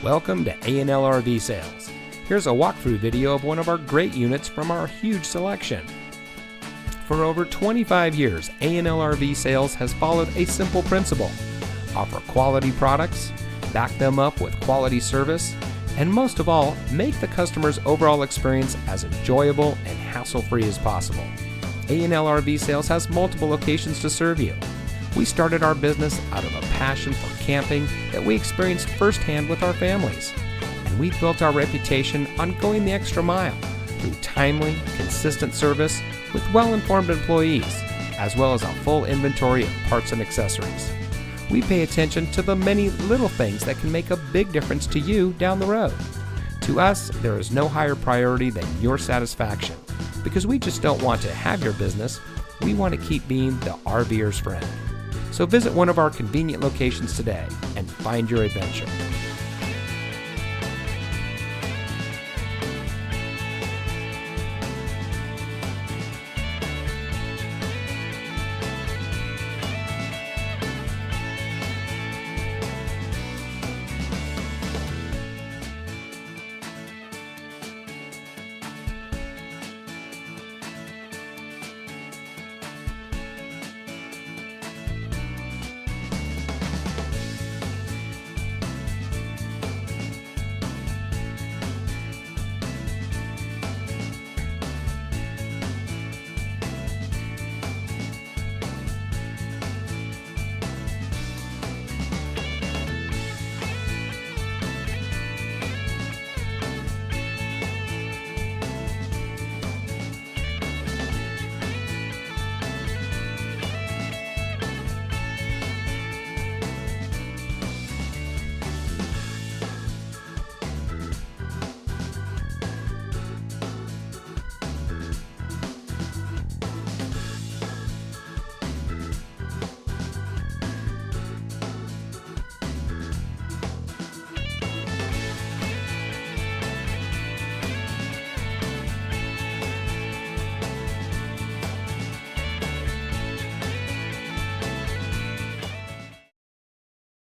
Welcome to A&L RV Sales. Here's a walkthrough video of one of our great units from our huge selection. For over 25 years, A&L RV Sales has followed a simple principle: offer quality products, back them up with quality service, and most of all, make the customer's overall experience as enjoyable and hassle-free as possible. A&L RV Sales has multiple locations to serve you. We started our business out of a passion for camping that we experienced firsthand with our families. And we've built our reputation on going the extra mile through timely, consistent service with well-informed employees, as well as a full inventory of parts and accessories. We pay attention to the many little things that can make a big difference to you down the road. To us, there is no higher priority than your satisfaction, because we just don't want to have your business. We want to keep being the RVer's friend. So visit one of our convenient locations today and find your adventure.